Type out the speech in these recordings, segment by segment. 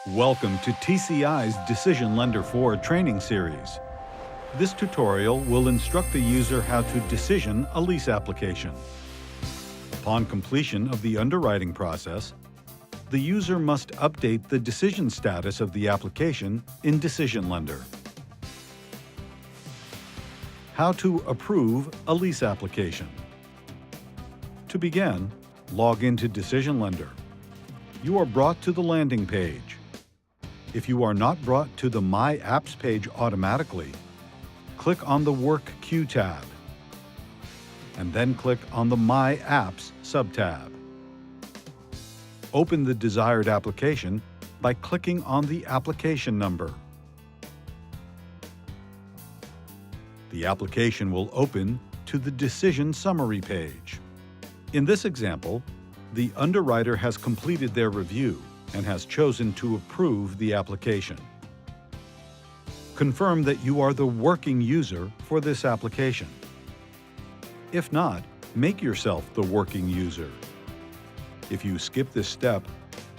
Welcome to TCI's DecisionLender 4 training series. This tutorial will instruct the user how to decision a lease application. Upon completion of the underwriting process, the user must update the decision status of the application in DecisionLender. How to approve a lease application. To begin, log into DecisionLender. You are brought to the landing page. If you are not brought to the My Apps page automatically, click on the Work Queue tab, and then click on the My Apps subtab. Open the desired application by clicking on the application number. The application will open to the Decision Summary page. In this example, the underwriter has completed their review and has chosen to approve the application. Confirm that you are the working user for this application. If not, make yourself the working user. If you skip this step,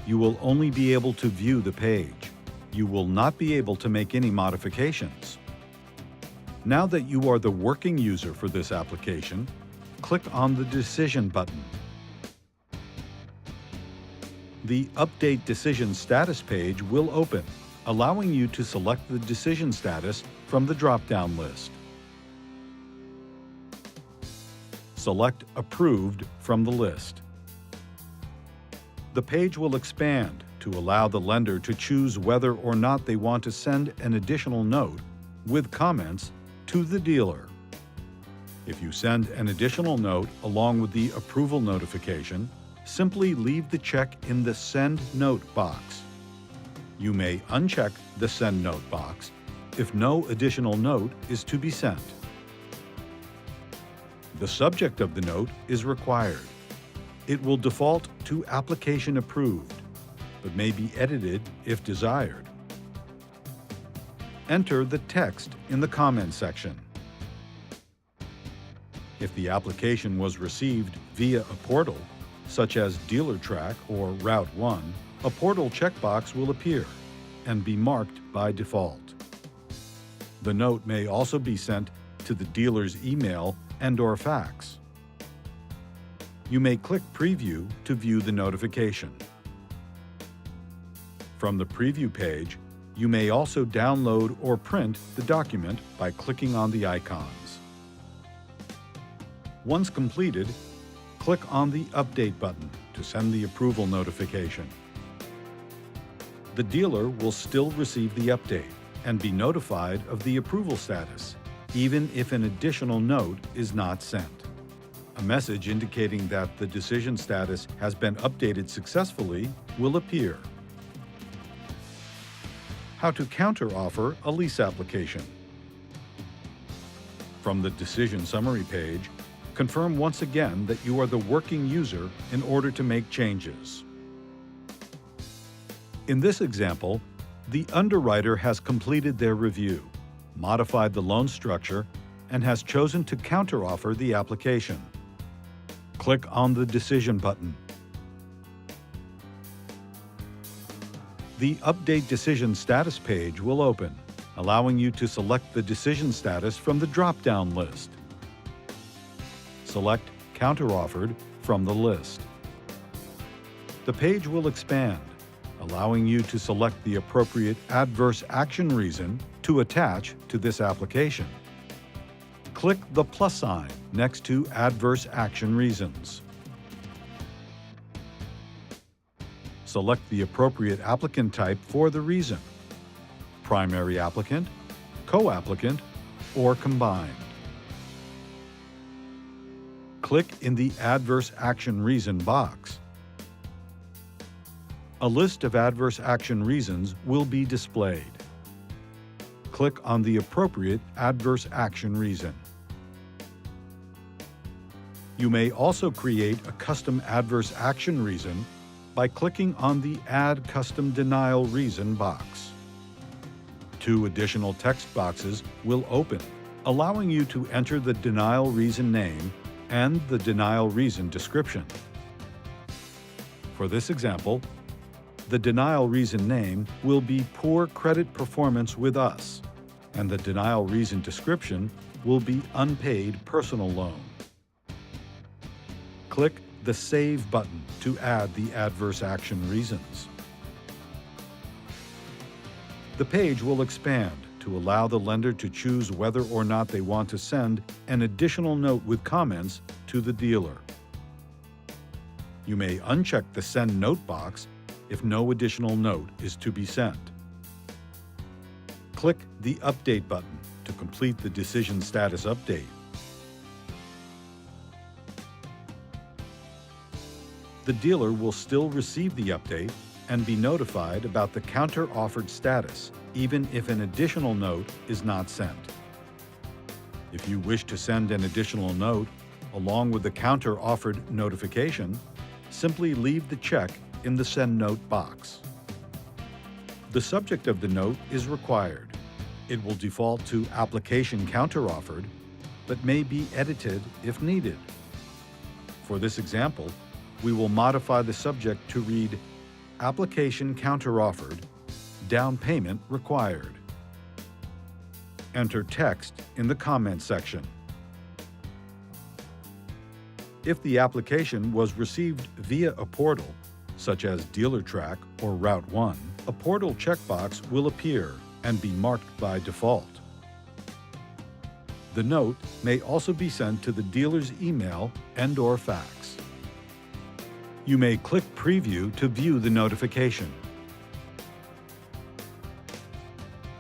you will only be able to view the page. You will not be able to make any modifications. Now that you are the working user for this application, click on the Decision button. The Update Decision Status page will open, allowing you to select the decision status from the drop-down list. Select Approved from the list. The page will expand to allow the lender to choose whether or not they want to send an additional note with comments to the dealer. If you send an additional note along with the approval notification, simply leave the check in the Send Note box. You may uncheck the Send Note box if no additional note is to be sent. The subject of the note is required. It will default to Application Approved, but may be edited if desired. Enter the text in the comment section. If the application was received via a portal, such as DealerTrack or Route 1, a portal checkbox will appear and be marked by default. The note may also be sent to the dealer's email and/or fax. You may click Preview to view the notification. From the preview page, you may also download or print the document by clicking on the icons. Once completed, click on the Update button to send the approval notification. The dealer will still receive the update and be notified of the approval status, even if an additional note is not sent. A message indicating that the decision status has been updated successfully will appear. How to counteroffer a lease application. From the Decision Summary page, confirm once again that you are the working user in order to make changes. In this example, the underwriter has completed their review, modified the loan structure, and has chosen to counteroffer the application. Click on the Decision button. The Update Decision Status page will open, allowing you to select the decision status from the drop-down list. Select Counteroffered from the list. The page will expand, allowing you to select the appropriate adverse action reason to attach to this application. Click the plus sign next to Adverse Action Reasons. Select the appropriate applicant type for the reason: primary applicant, co-applicant, or combined. Click in the Adverse Action Reason box. A list of adverse action reasons will be displayed. Click on the appropriate adverse action reason. You may also create a custom adverse action reason by clicking on the Add Custom Denial Reason box. 2 additional text boxes will open, allowing you to enter the denial reason name and the denial reason description. For this example, the denial reason name will be poor credit performance with us, and the denial reason description will be unpaid personal loan. Click the Save button to add the adverse action reasons. The page will expand to allow the lender to choose whether or not they want to send an additional note with comments to the dealer. You may uncheck the Send Note box if no additional note is to be sent. Click the Update button to complete the decision status update. The dealer will still receive the update and be notified about the counter-offered status, even if an additional note is not sent. If you wish to send an additional note along with the counter-offered notification, simply leave the check in the Send Note box. The subject of the note is required. It will default to Application Counter-Offered, but may be edited if needed. For this example, we will modify the subject to read Application Counter-Offered, Down Payment Required. Enter text in the comment section. If the application was received via a portal, such as DealerTrack or Route 1, a portal checkbox will appear and be marked by default. The note may also be sent to the dealer's email and/or fax. You may click Preview to view the notification.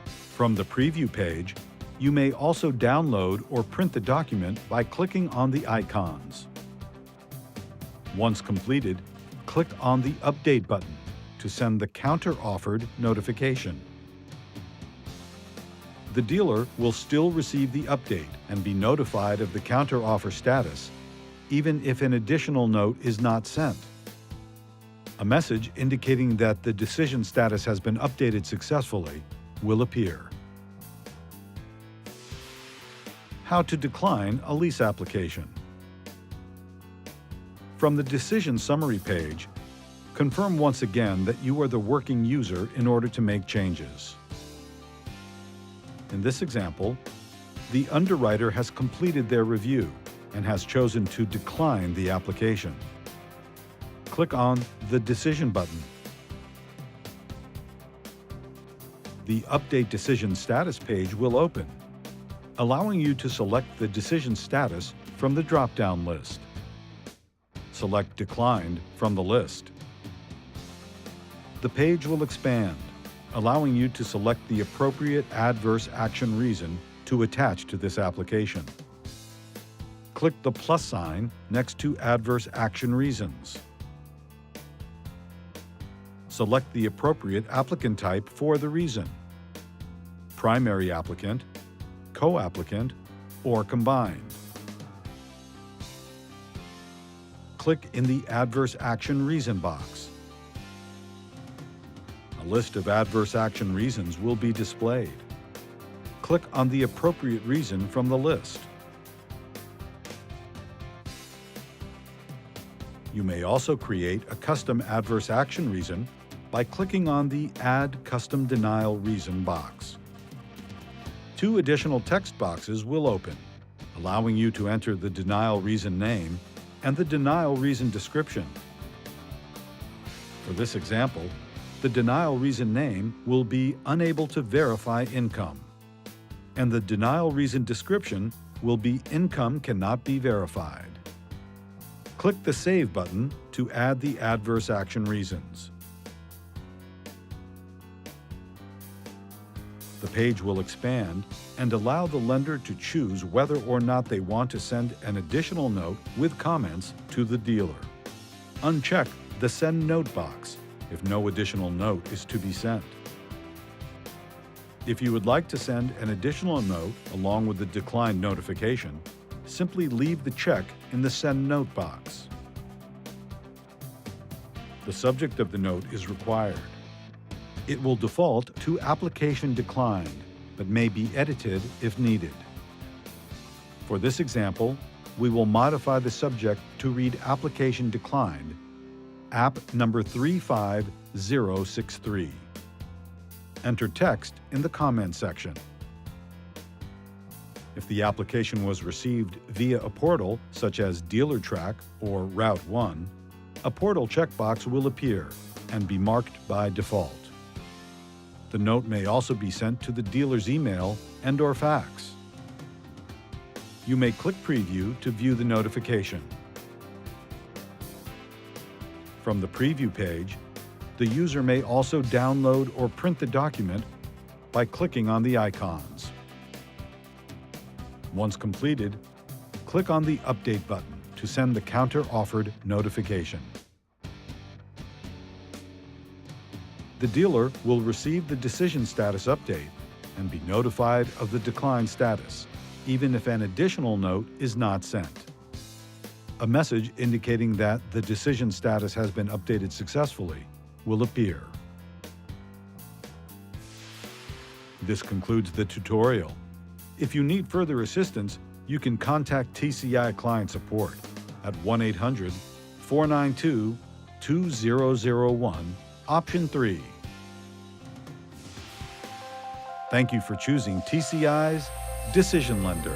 From the Preview page, you may also download or print the document by clicking on the icons. Once completed, click on the Update button to send the counter-offered notification. The dealer will still receive the update and be notified of the counter-offer status, even if an additional note is not sent. A message indicating that the decision status has been updated successfully will appear. How to decline a lease application. From the Decision Summary page, confirm once again that you are the working user in order to make changes. In this example, the underwriter has completed their review and has chosen to decline the application. Click on the Decision button. The Update Decision Status page will open, allowing you to select the decision status from the drop-down list. Select Declined from the list. The page will expand, allowing you to select the appropriate adverse action reason to attach to this application. Click the plus sign next to Adverse Action Reasons. Select the appropriate applicant type for the reason: primary applicant, co-applicant, or combined. Click in the Adverse Action Reason box. A list of adverse action reasons will be displayed. Click on the appropriate reason from the list. You may also create a custom adverse action reason by clicking on the Add Custom Denial Reason box. Two additional text boxes will open, allowing you to enter the denial reason name and the denial reason description. For this example, the denial reason name will be Unable to Verify Income, and the denial reason description will be Income Cannot Be Verified. Click the Save button to add the adverse action reasons. The page will expand and allow the lender to choose whether or not they want to send an additional note with comments to the dealer. Uncheck the Send Note box if no additional note is to be sent. If you would like to send an additional note along with the decline notification, simply leave the check in the Send Note box. The subject of the note is required. It will default to Application Declined, but may be edited if needed. For this example, we will modify the subject to read Application Declined app number 35063. Enter text in the comment section. If the application was received via a portal, such as DealerTrack or Route 1, a portal checkbox will appear and be marked by default. The note may also be sent to the dealer's email and/or fax. You may click Preview to view the notification. From the preview page, the user may also download or print the document by clicking on the icons. Once completed, click on the Update button to send the counter-offered notification. The dealer will receive the decision status update and be notified of the decline status, even if an additional note is not sent. A message indicating that the decision status has been updated successfully will appear. This concludes the tutorial. If you need further assistance, you can contact TCI Client Support at 1-800-492-2001, option 3. Thank you for choosing TCI's DecisionLender.